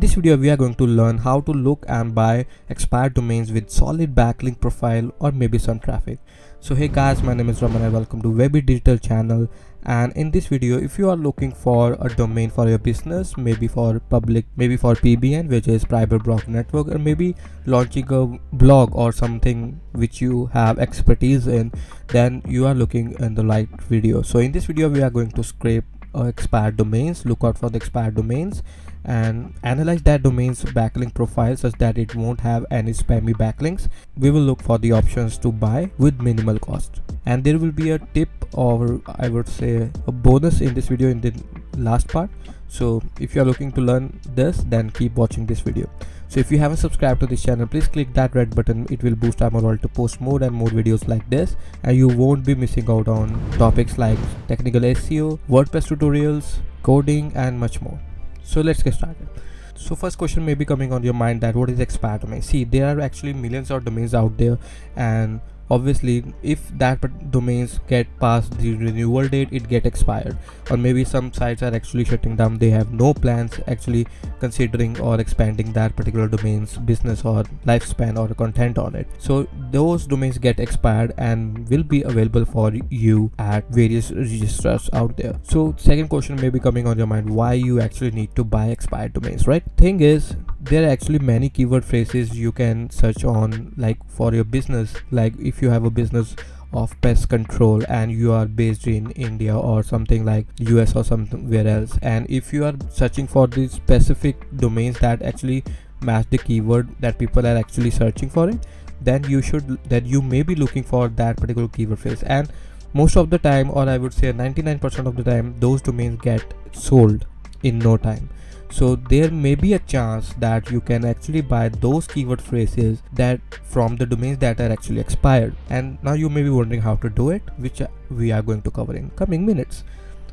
this video we are going to learn how to look and buy expired domains with solid backlink profile or maybe some traffic. So hey guys, my name is Raman and welcome to Webby Digital channel. And in this video, if you are looking for a domain for your business, maybe for public, maybe for PBN, which is private blog network, or maybe launching a blog or something which you have expertise in, then you are looking in the right video. So in this video we are going to scrape expired domains, look out for the expired domains and analyze that domain's backlink profile such that it won't have any spammy backlinks. We will look for the options to buy with minimal cost, and there will be a tip, or I would say a bonus in this video in the last part. So if you are looking to learn this, then keep watching this video. So if you haven't subscribed to this channel, please click that red button. It will boost our morale to post more and more videos like this, and you won't be missing out on topics like technical SEO, WordPress tutorials, coding and much more. So let's get started. So first question may be coming on your mind, that what is expired domain? See, there are actually millions of domains out there, and obviously if that domains get past the renewal date, it get expired, or maybe some sites are actually shutting down. They have no plans actually considering or expanding that particular domain's business or lifespan or content on it. So those domains get expired and will be available for you at various registrars out there. So second question may be coming on your mind, why you actually need to buy expired domains, right? Thing is, there are actually many keyword phrases you can search on, like for your business. Like if you have a business of pest control and you are based in India or something like US or somewhere else, and if you are searching for these specific domains that actually match the keyword that people are actually searching for it, then you may be looking for that particular keyword phrase. And most of the time, or I would say 99% of the time, those domains get sold in no time. So there may be a chance that you can actually buy those keyword phrases that from the domains that are actually expired. And now you may be wondering how to do it, which we are going to cover in coming minutes.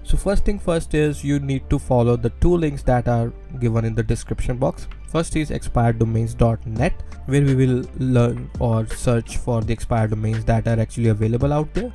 So first thing first is you need to follow the two links that are given in the description box. First is expireddomains.net, where we will learn or search for the expired domains that are actually available out there.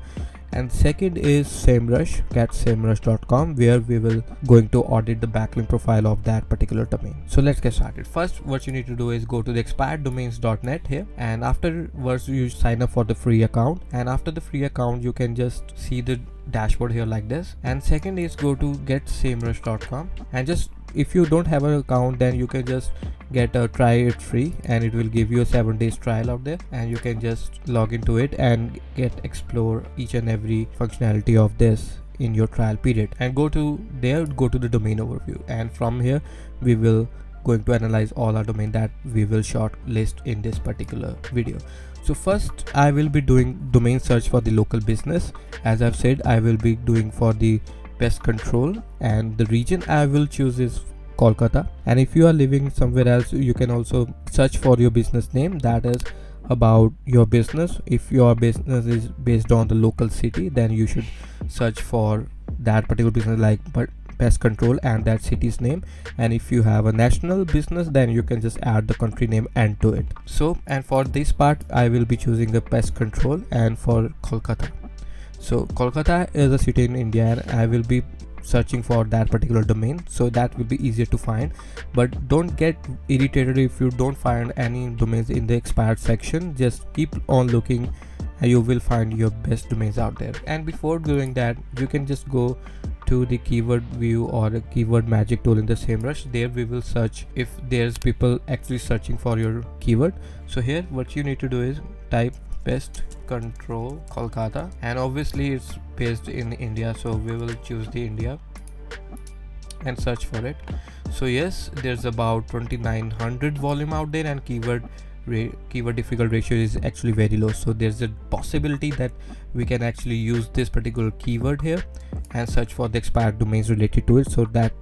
And second is SEMrush, getsemrush.com, where we will going to audit the backlink profile of that particular domain. So let's get started. First, what you need to do is go to the expireddomains.net here, and afterwards you sign up for the free account. And after the free account, you can just see the dashboard here like this. And second is go to getsemrush.com, and just if you don't have an account, then you can just get a try it free, and it will give you a 7 days trial out there, and you can just log into it and explore each and every functionality of this in your trial period. And go to the domain overview, and from here we will going to analyze all our domain that we will shortlist in this particular video. So first I will be doing domain search for the local business. As I've said, I will be doing for the pest control, and the region I will choose is Kolkata. And if you are living somewhere else, you can also search for your business name, that is about your business. If your business is based on the local city, then you should search for that particular business, like pest control and that city's name. And if you have a national business, then you can just add the country name and to it. So, and for this part I will be choosing the pest control and for Kolkata. So Kolkata is a city in India, and I will be searching for that particular domain, so that will be easier to find. But don't get irritated if you don't find any domains in the expired section. Just keep on looking and you will find your best domains out there. And before doing that, you can just go to the keyword view or the keyword magic tool in the SEMrush. There we will search if there's people actually searching for your keyword. So here what you need to do is type pest control Kolkata, and obviously it's based in India, so we will choose the India and search for it. So yes, there's about 2900 volume out there, and keyword difficult ratio is actually very low. So there's a possibility that we can actually use this particular keyword here and search for the expired domains related to it, so that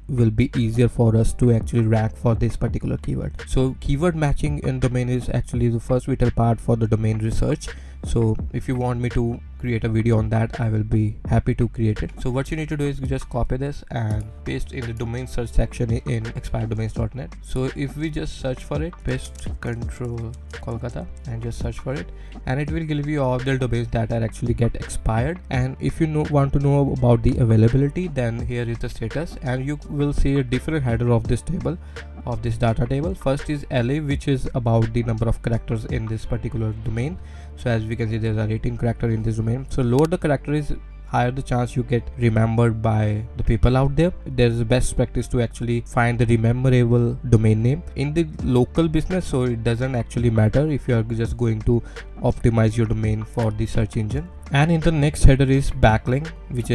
will be easier for us to actually rank for this particular keyword. So keyword matching in domain is actually the first vital part for the domain research. So if you want me to create a video on that, I will be happy to create it. So what you need to do is just copy this and paste in the domain search section in expireddomains.net. So if we just search for it, pest control Kolkata, and just search for it, and it will give you all the domains that are actually get expired. And if you want to know about the availability, then here is the status, and you will see a different header of this table. of this data table. First is LA, which is about the number of characters in this particular domain. So as we can see, there's a 18 character in this domain. So lower the character is, higher the chance you get remembered by the people out there. There's a best practice to actually find the rememberable domain name in the local business, so it doesn't actually matter if you are just going to optimize your domain for the search engine. And in the next header is backlink, which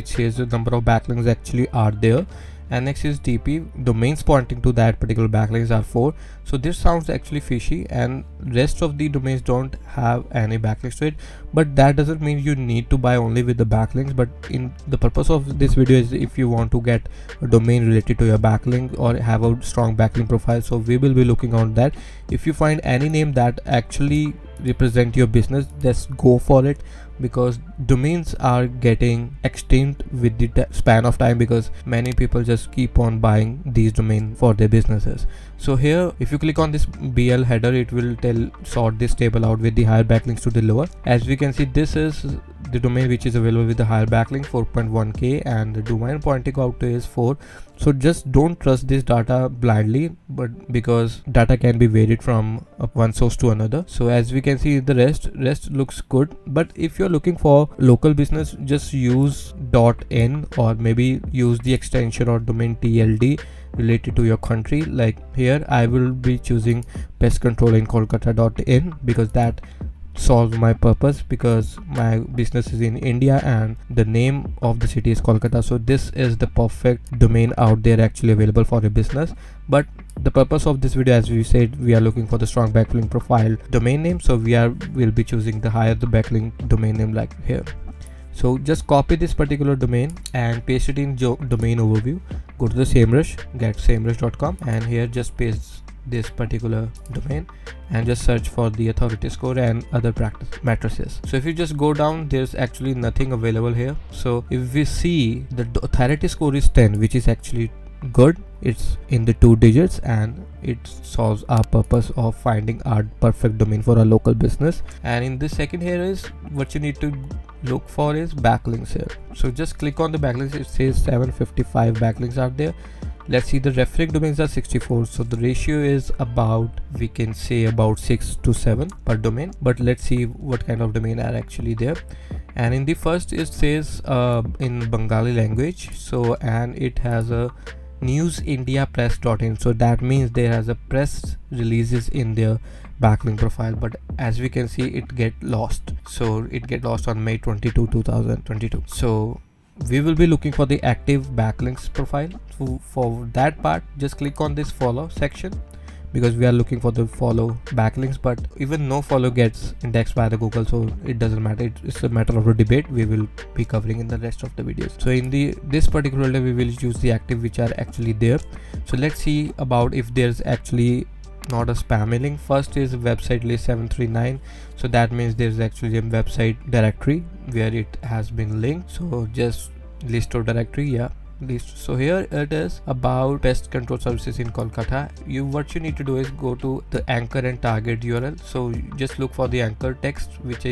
says the number of backlinks actually are there. And next is DP, domains pointing to that particular backlinks are 4. So this sounds actually fishy, and rest of the domains don't have any backlinks to it, but that doesn't mean you need to buy only with the backlinks. But in the purpose of this video is if you want to get a domain related to your backlink or have a strong backlink profile, so we will be looking on that. If you find any name that actually represent your business, just go for it, because domains are getting extinct with the span of time, because many people just keep on buying these domains for their businesses. So here, if you click on this BL header, it will sort this table out with the higher backlinks to the lower. As we can see, this is the domain which is available with the higher backlink, 4.1k, and the domain pointing out to is 4. So just don't trust this data blindly, but because data can be varied from one source to another. So as we can see, the rest looks good, but if you're looking for local business, just use .in or maybe use the extension or domain TLD related to your country. Like here I will be choosing pest control in Kolkata.in because that solve my purpose, because my business is in India and the name of the city is Kolkata. So this is the perfect domain out there actually available for a business. But the purpose of this video, as we said, we are looking for the strong backlink profile domain name, so we'll be choosing the higher the backlink domain name like here. So just copy this particular domain and paste it in domain overview. Go to the SEMrush, get semrush.com, and here just paste this particular domain and just search for the authority score and other practice matrices. So if you just go down, there's actually nothing available here. So if we see the authority score is 10, which is actually good, it's in the 2 digits, and it solves our purpose of finding our perfect domain for a local business. And in the second here is what you need to look for is backlinks here. So just click on the backlinks. It says 755 backlinks are there. Let's see, the referring domains are 64, so the ratio is about, we can say about 6 to 7 per domain. But let's see what kind of domain are actually there. And in the first it says in Bengali language, so and it has a newsindiapress.in, so that means there has a press releases in their backlink profile. But as we can see, it get lost, so it get lost on May 22, 2022. So we will be looking for the active backlinks profile. So for that part, just click on this follow section, because we are looking for the follow backlinks, but even no follow gets indexed by the Google, so it doesn't matter. It's a matter of a debate we will be covering in the rest of the videos. So in this particular day, we will use the active which are actually there. So let's see about if there's actually not a spam link. First is website list 739, so that means there's actually a website directory where it has been linked. So just list or directory, yeah, list. So here it is about pest control services in Kolkata. What you need to do is go to the anchor and target URL. So just look for the anchor text which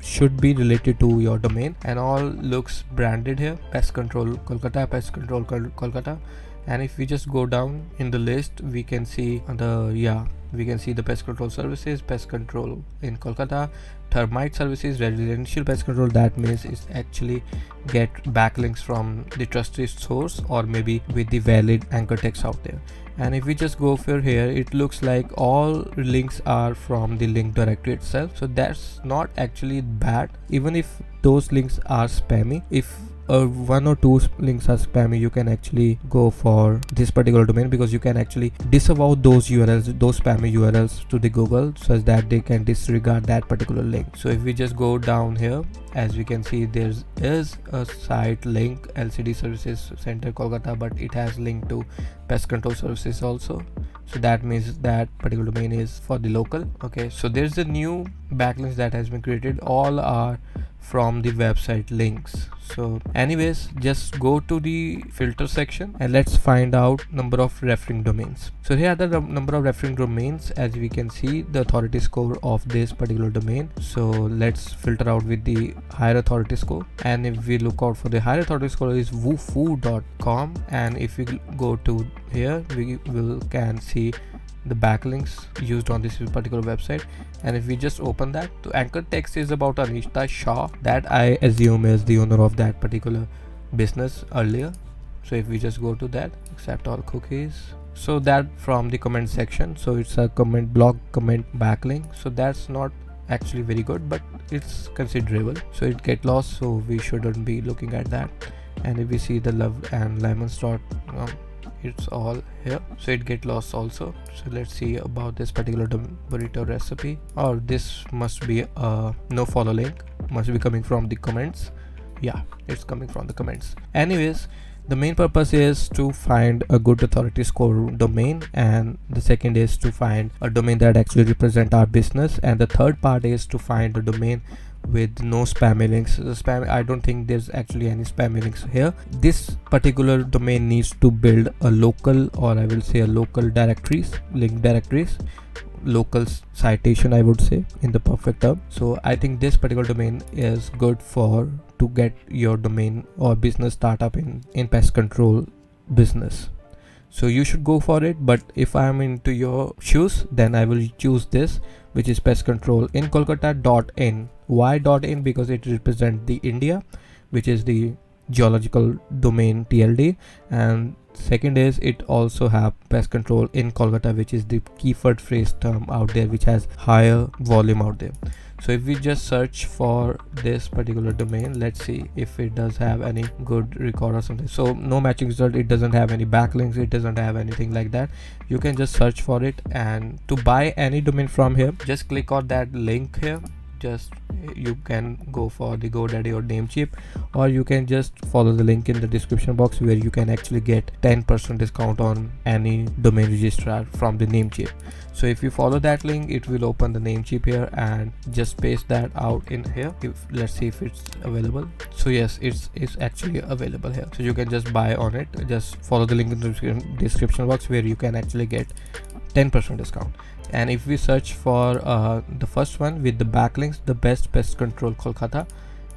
should be related to your domain, and all looks branded here: pest control Kolkata, pest control Kolkata. And if we just go down in the list, we can see the pest control services, pest control in Kolkata, termite services, residential pest control. That means it's actually get backlinks from the trusted source or maybe with the valid anchor text out there. And if we just go for here, it looks like all links are from the link directory itself, so that's not actually bad. Even if those links are spammy, if 1 or 2 links are spammy, you can actually go for this particular domain, because you can actually disavow those URLs, those spammy URLs to the Google, such that they can disregard that particular link. So if we just go down here, as we can see, there is a site link LCD Services Center Kolkata, but it has link to pest control services also. So that means that particular domain is for the local. Okay, so there's a new backlinks that has been created. All are from the website links. So anyways, just go to the filter section and let's find out number of referring domains. So here are the number of referring domains. As we can see, the authority score of this particular domain. So let's filter out with the higher authority score, and if we look out for the higher authority score is wufoo.com, and if we go to here, we can see the backlinks used on this particular website. And if we just open that, the anchor text is about Anishta Shah, that I assume is the owner of that particular business earlier. So if we just go to that, accept all cookies, so that from the comment section, so it's a comment blog comment backlink, so that's not actually very good, but it's considerable. So it get lost, so we shouldn't be looking at that. And if we see the love and lemons dot it's all here, so it get lost also. So let's see about this particular burrito recipe, or this must be a no follow link, must be coming from the comments. Yeah, it's coming from the comments. Anyways, the main purpose is to find a good authority score domain, and the second is to find a domain that actually represent our business, and the third part is to find a domain with no spam links. The spam, I don't think there's actually any spam links here. This particular domain needs to build a local, or I will say a local directories, link directories, local citation, I would say, in the perfect term. So I think this particular domain is good for to get your domain or business startup in pest control business. So you should go for it, but if I am into your shoes, then I will choose this, which is pest control in Kolkata.in. Why .in? Because it represents the India, which is the geological domain TLD, and second is it also have pest control in Kolkata, which is the keyword phrase term out there, which has higher volume out there. So if we just search for this particular domain, let's see if it does have any good record or something. So no matching result, it doesn't have any backlinks, it doesn't have anything like that. You can just search for it, and to buy any domain from here, just click on that link here. Just you can go for the GoDaddy or Namecheap, or you can just follow the link in the description box, where you can actually get 10% discount on any domain registrar from the Namecheap. So if you follow that link, it will open the Namecheap here, and just paste that out in here. Let's see if it's available. So yes, it's actually available here, so you can just buy on it. Just follow the link in the description box, where you can actually get 10% discount. And if we search for the first one with the backlinks, the best pest control Kolkata,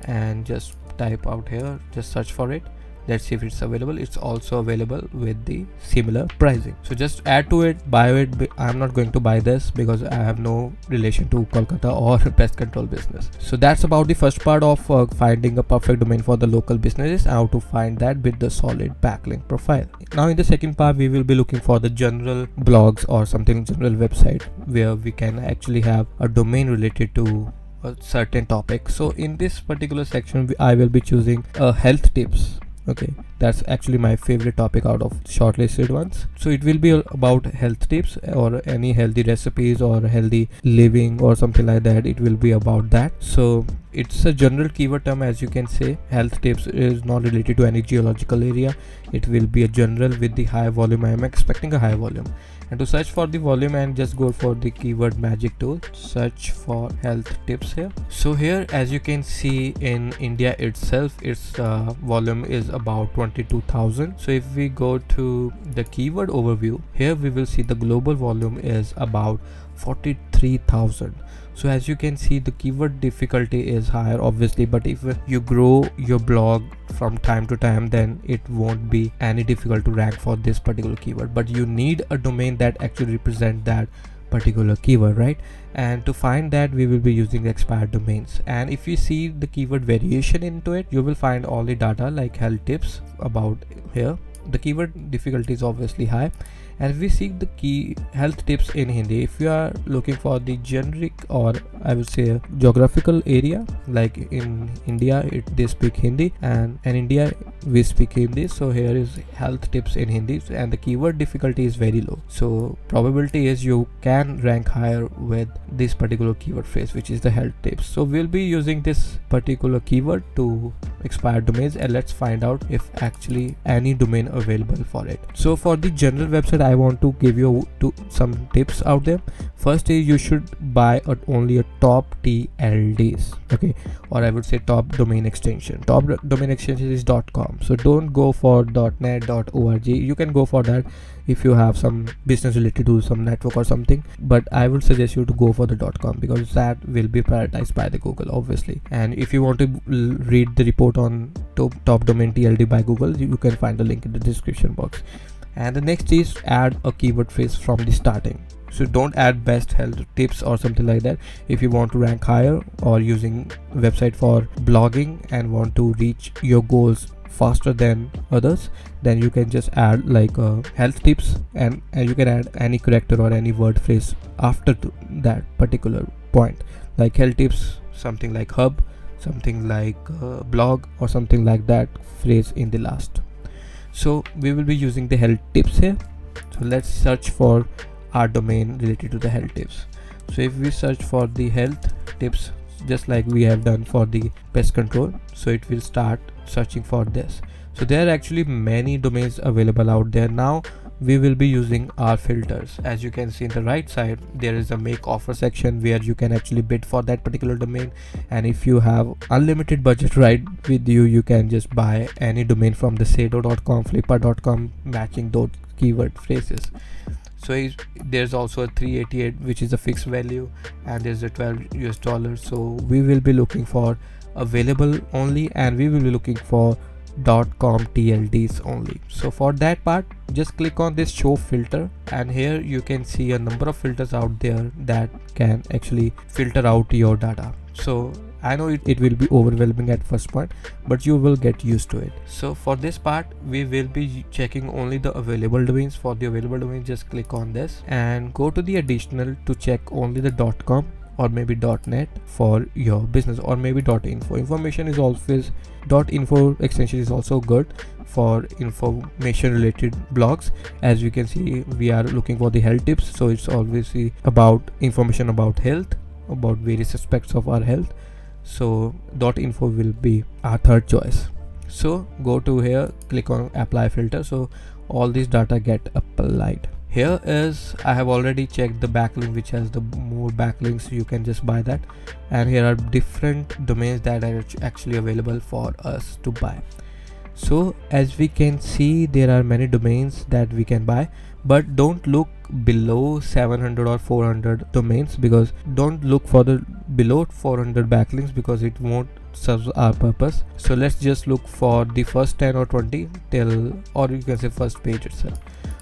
and just type out here, just search for it. Let's see if it's available. It's also available with the similar pricing. So just add to it, buy it. I'm not going to buy this because I have no relation to Kolkata or pest control business. So that's about the first part of finding a perfect domain for the local businesses, how to find that with the solid backlink profile. Now in the second part, we will be looking for the general blogs or something, general website, where we can actually have a domain related to a certain topic. So in this particular section, I will be choosing health tips. Okay, that's actually my favorite topic out of shortlisted ones. So it will be about health tips or any healthy recipes or healthy living or something like that. It will be about that. So it's a general keyword term, as you can say. Health tips is not related to any geological area. It will be a general with the high volume. I am expecting a high volume. And to search for the volume, and just go for the keyword magic tool, search for health tips here. So here, as you can see, in India itself, its volume is about 22,000. So if we go to the keyword overview, here we will see the global volume is about 43,000. So as you can see, the keyword difficulty is higher, obviously, but if you grow your blog from time to time, then it won't be any difficult to rank for this particular keyword. But you need a domain that actually represent that particular keyword, right? And to find that, we will be using expired domains. And if you see the keyword variation into it, you will find all the data like health tips about here. The keyword difficulty is obviously high. And if we see the key health tips in Hindi, if you are looking for the generic, or I would say geographical area, like in India they speak Hindi, and in India we speak Hindi, so here is health tips in Hindi, and the keyword difficulty is very low. So probability is you can rank higher with this particular keyword phrase, which is the health tips. So we'll be using this particular keyword to expire domains, and let's find out if actually any domain available for it. So for the general website, I want to give you some tips out there. First is you should buy only a top TLDs, okay, or I would say top domain extension. Top domain extension is .com, so don't go for .net, .org. You can go for that if you have some business related to some network or something, but I would suggest you to go for the .com because that will be prioritized by the Google, obviously. And if you want to read the report on top domain TLD by Google, you can find the link in the description box. And the next is add a keyword phrase from the starting. So don't add best health tips or something like that. If you want to rank higher or using website for blogging and want to reach your goals faster than others, then you can just add like health tips, and you can add any character or any word phrase after that particular point, like health tips, something like hub, something like blog, or something like that phrase in the last. So we will be using the health tips here. So let's search for our domain related to the health tips. So if we search for the health tips, just like we have done for the pest control, so it will start searching for this. So there are actually many domains available out there. Now we will be using our filters. As you can see in the right side, there is a make offer section where you can actually bid for that particular domain, and if you have unlimited budget right with you, you can just buy any domain from the Sedo.com, Flippa.com, matching those keyword phrases. So there's also a 388, which is a fixed value, and there's a $12. So we will be looking for available only, and we will be looking for .com TLDs only. So for that part, just click on this show filter, and here you can see a number of filters out there that can actually filter out your data. So I know it will be overwhelming at first point, but you will get used to it. So for this part, we will be checking only the available domains. For the available domains, just click on this and go to the additional to check only the .com or maybe .net for your business, or maybe .info. Information is always .info extension is also good for information related blogs. As you can see, we are looking for the health tips, so it's always about information about health, about various aspects of our health. So .info will be our third choice. So go to here, click on apply filter, so all these data get applied. Here is, I have already checked the backlink, which has the more backlinks. You can just buy that, and here are different domains that are actually available for us to buy. So as we can see, there are many domains that we can buy, but don't look below 700 or 400 domains, because don't look for the below 400 backlinks, because it won't serve our purpose. So let's just look for the first 10 or 20 till, or you can say first page itself.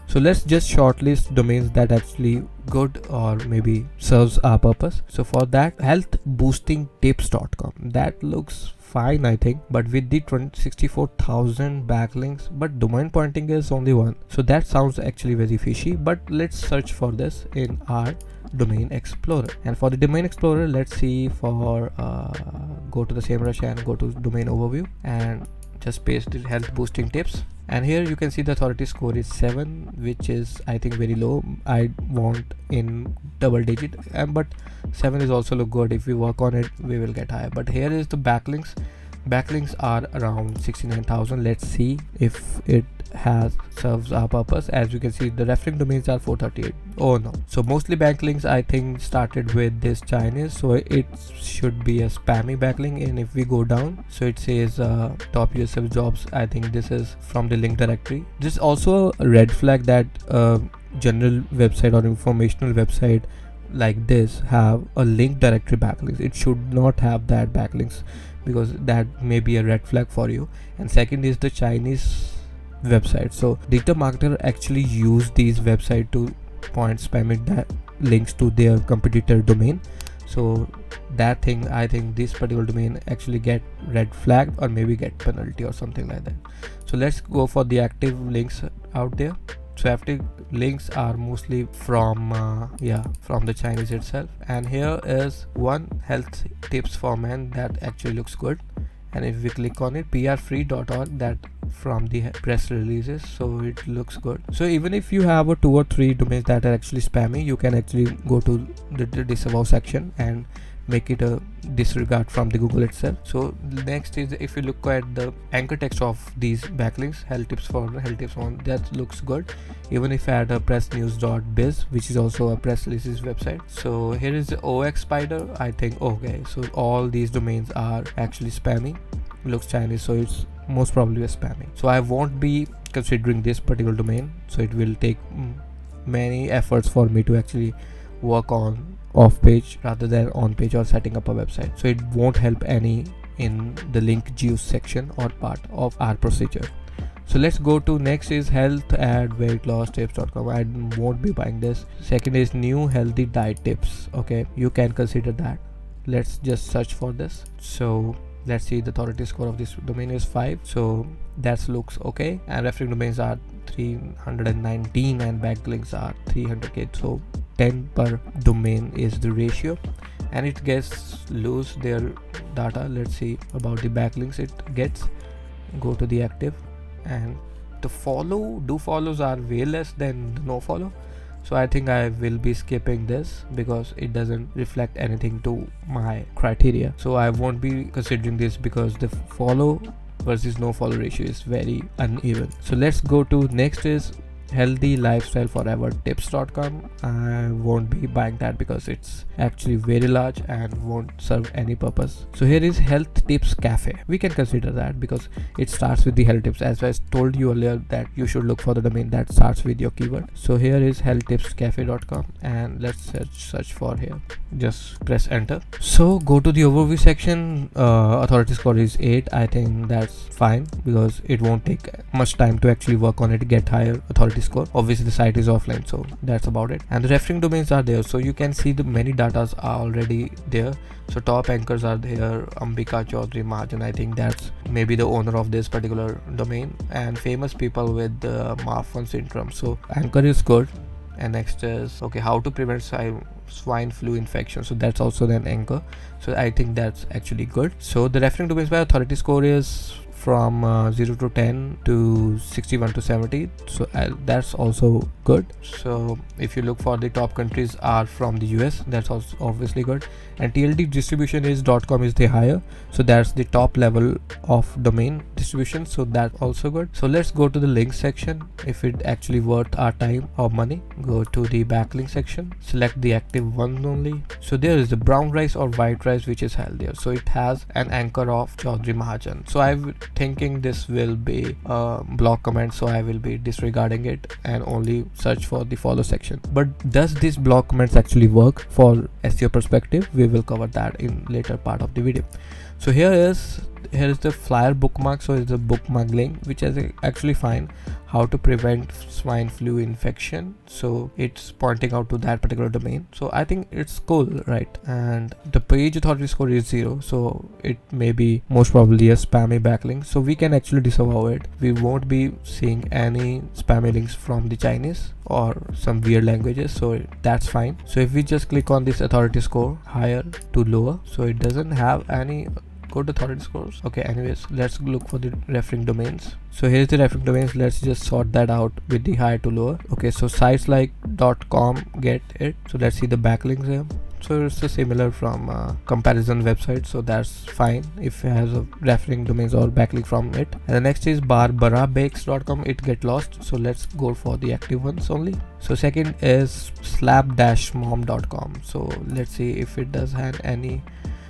So let's just shortlist domains that actually good or maybe serves our purpose. So for that, healthboostingtips.com, that looks fine, I think, but with the 64,000 backlinks, but domain pointing is only one, so that sounds actually very fishy. But let's search for this in our domain explorer, and for the domain explorer, let's see for go to the SEMrush and go to domain overview and just paste the health boosting tips, and here you can see the authority score is 7, which is I think very low. I want in double digit, but 7 is also look good. If we work on it, we will get higher. But here is the backlinks. Backlinks are around 69,000. Let's see if it serves our purpose. As you can see, the referring domains are 438. Oh no, so mostly backlinks I think started with this Chinese, so it should be a spammy backlink. And if we go down, so it says top USF jobs. I think this is from the link directory. This is also a red flag that general website or informational website like this have a link directory backlinks. It should not have that backlinks, because that may be a red flag for you. And second is the Chinese website. So digital marketer actually use these website to point spam that links to their competitor domain. So that thing, I think this particular domain actually get red flag or maybe get penalty or something like that. So let's go for the active links out there. So active links are mostly from from the Chinese itself. And here is one health tips for men that actually looks good. And if we click on it, prfree.org, that from the press releases, so it looks good. So even if you have a 2 or 3 domains that are actually spammy, you can actually go to the disavow section and make it a disregard from the Google itself. So next is, if you look at the anchor text of these backlinks, health tips for health tips on, that looks good. Even if I add a pressnews.biz, which is also a press releases website. So here is the OX Spider. I think, okay, so all these domains are actually spammy, looks Chinese, so it's most probably a spammy. So I won't be considering this particular domain, so it will take many efforts for me to actually work on off page rather than on page or setting up a website. So it won't help any in the link juice section or part of our procedure. So let's go to next is health and weight loss tips.com. I won't be buying this. Second is new healthy diet tips. Okay, you can consider that. Let's just search for this. So let's see, the authority score of this domain is 5, so that looks okay. And referring domains are 319 and backlinks are 300k, so 10 per domain is the ratio, and it gets lose their data. Let's see about the backlinks it gets. Go to the active, and the follows are way less than the no follow. So I think I will be skipping this because it doesn't reflect anything to my criteria. So I won't be considering this because the follow versus no follow ratio is very uneven. So let's go to next is healthy lifestyle forever tips.com. I won't be buying that because it's actually very large and won't serve any purpose. So here is health tips cafe. We can consider that because it starts with the health tips, as I told you earlier that you should look for the domain that starts with your keyword. So here is healthtipscafe.com, and let's search for here. Just press enter. So go to the overview section. Authority score is 8. I think that's fine because it won't take much time to actually work on it, get higher authority score. Obviously the site is offline, so that's about it. And the referring domains are there, so you can see the many datas are already there. So top anchors are there. Ambika Chaudhary Mahajan, I think that's maybe the owner of this particular domain, and famous people with Marfan syndrome. So anchor is good. And next is, okay, how to prevent swine flu infection, so that's also an anchor. So I think that's actually good. So the referring domains by authority score is from 0 to 10 to 61 to 70, so that's also good. So if you look for the top countries are from the US, that's also obviously good. And TLD distribution is .com is the higher, so that's the top level of domain distribution, so that's also good. So let's go to the link section. If it actually worth our time or money, go to the backlink section, select the active ones only. So there is the brown rice or white rice, which is healthier, so it has an anchor of Chaudhary Mahajan. So I'm thinking this will be a block comment, so I will be disregarding it and only search for the follow section. But does this block comments actually work for SEO perspective? We will cover that in later part of the video. So here is the flyer bookmark. So it's a bookmark link which is actually fine. How to prevent swine flu infection, so it's pointing out to that particular domain, so I think it's cool, right? And the page authority score is 0, so it may be most probably a spammy backlink, so we can actually disavow it. We won't be seeing any spammy links from the Chinese or some weird languages, so that's fine. So if we just click on this authority score, higher to lower, so it doesn't have any good authority scores. Okay, anyways, let's look for the referring domains. So here's the referring domains. Let's just sort that out with the higher to lower. Okay, so sites like .com get it. So let's see the backlinks here. So it's similar from comparison website, so that's fine if it has a referring domains or backlink from it. And the next is barbarabakes.com. It get lost, so let's go for the active ones only. So second is slap-mom.com. So let's see if it does have any.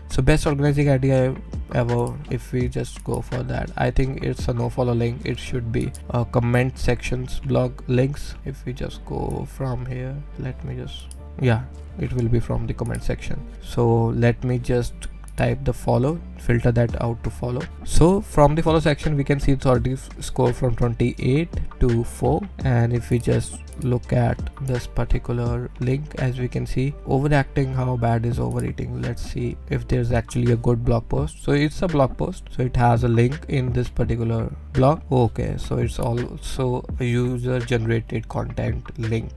So best organizing idea ever, if we just go for that, I think it's a no follow link. It should be a comment sections blog links. If we just go from here, let me just, yeah, it will be from the comment section. So let me just type the follow, filter that out to follow. So from the follow section we can see the authority score from 28 to 4, and if we just look at this particular link, as we can see, overacting, how bad is overeating. Let's see if there's actually a good blog post. So it's a blog post, so it has a link in this particular blog. Okay, so it's also a user generated content link,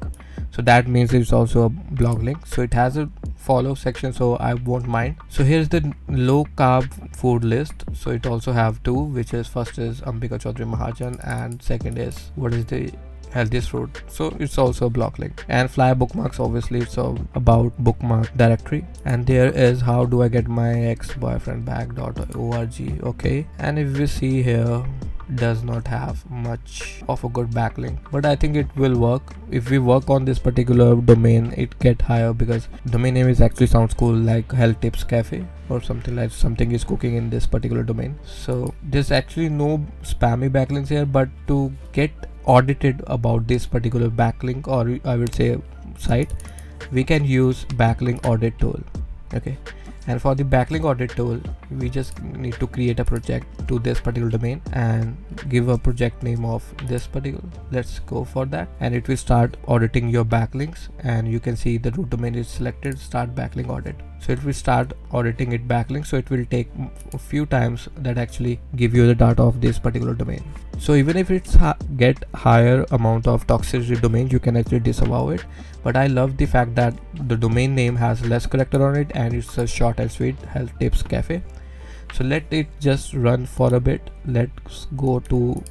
so that means it's also a blog link. So it has a follow section, so I won't mind. So here's the low carb food list. So it also have two, which is first is Ambika Chaudhary Mahajan, and second is, what is the healthiest route. So it's also a block link. And fly bookmarks, obviously it's about bookmark directory. And there is how do I get my ex-boyfriend back.org. Okay, and if we see here, does not have much of a good backlink, but I think it will work. If we work on this particular domain, it get higher because domain name is actually sounds cool, like Health Tips Cafe or something, like something is cooking in this particular domain. So there's actually no spammy backlinks here, but to get audited about this particular backlink, or I would say site, we can use backlink audit tool. Okay, and for the backlink audit tool, we just need to create a project to this particular domain and give a project name of this particular. Let's go for that, and it will start auditing your backlinks. And you can see the root domain is selected, start backlink audit. So it will start auditing it backlink. So it will take a few times that actually give you the data of this particular domain. So even if it's get higher amount of toxicity domain, you can actually disavow it. But I love the fact that the domain name has less character on it and it's a short and sweet, Health Tips Cafe. So let it just run for a bit. Let's go to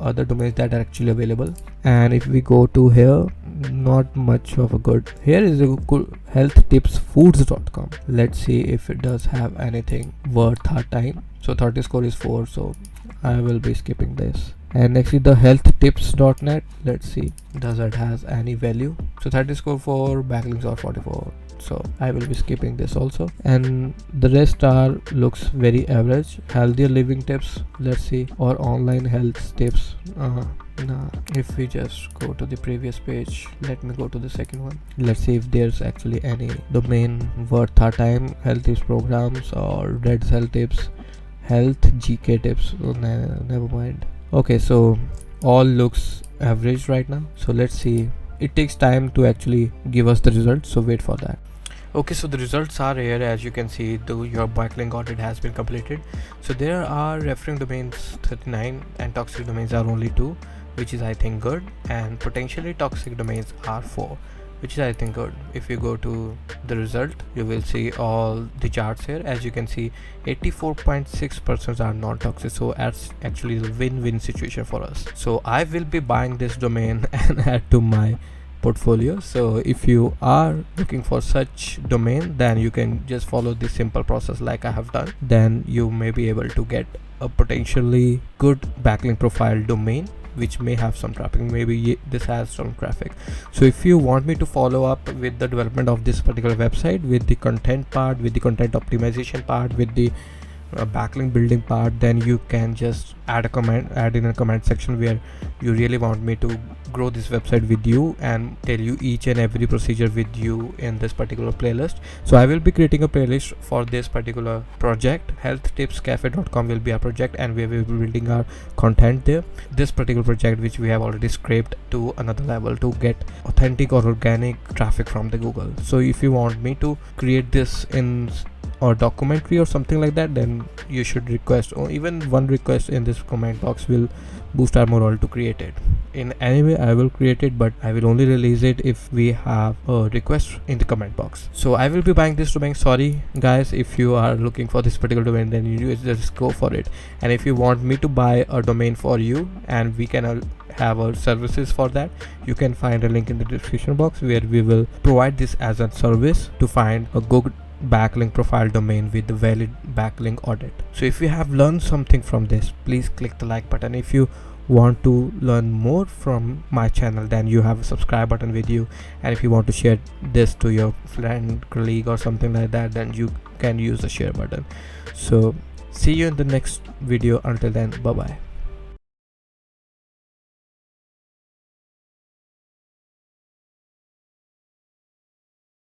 other domains that are actually available. And if we go to here, not much of a good. Here is a good healthtipsfoods.com. Let's see if it does have anything worth our time. So 30 score is 4, so I will be skipping this. And next is the healthtips.net. Let's see, does it has any value? So 30 score for backlinks are 44, so I will be skipping this also. And the rest are looks very average. Healthier living tips, let's see, or online health tips. Nah. If we just go to the previous page, let me go to the second one. Let's see if there's actually any domain worth our time. Health tips programs or Red's health tips, health GK tips. Oh, never mind. Okay, so all looks average right now. So let's see, it takes time to actually give us the results, so wait for that. Okay, so the results are here. As you can see, your backlink audit has been completed. So there are referring domains 39 and toxic domains are only 2, which is I think good, and potentially toxic domains are 4, which is I think good. If you go to the result, you will see all the charts here. As you can see, 84.6% are non-toxic, so that's actually the win-win situation for us. So I will be buying this domain and add to my portfolio. So if you are looking for such domain, then you can just follow this simple process like I have done. Then you may be able to get a potentially good backlink profile domain which may have some traffic. Maybe this has some traffic. So if you want me to follow up with the development of this particular website, with the content part, with the content optimization part, with the backlink building part, then you can just add in a comment section where you really want me to grow this website with you and tell you each and every procedure with you in this particular playlist. So I will be creating a playlist for this particular project. Healthtipscafe.com will be our project, and we will be building our content there. This particular project which we have already scraped to another level to get authentic or organic traffic from the Google. So if you want me to create this in or documentary or something like that, then you should request, or even one request in this comment box will boost our morale to create it. In any way I will create it, but I will only release it if we have a request in the comment box. So I will be buying this domain. Sorry guys, if you are looking for this particular domain, then you just go for it. And if you want me to buy a domain for you and we can have our services for that, you can find a link in the description box where we will provide this as a service to find a good backlink profile domain with the valid backlink audit. So if you have learned something from this, please click the like button. If you want to learn more from my channel, then you have a subscribe button with you, and if you want to share this to your friend, colleague or something like that, then you can use the share button. So see you in the next video. Until then, bye bye.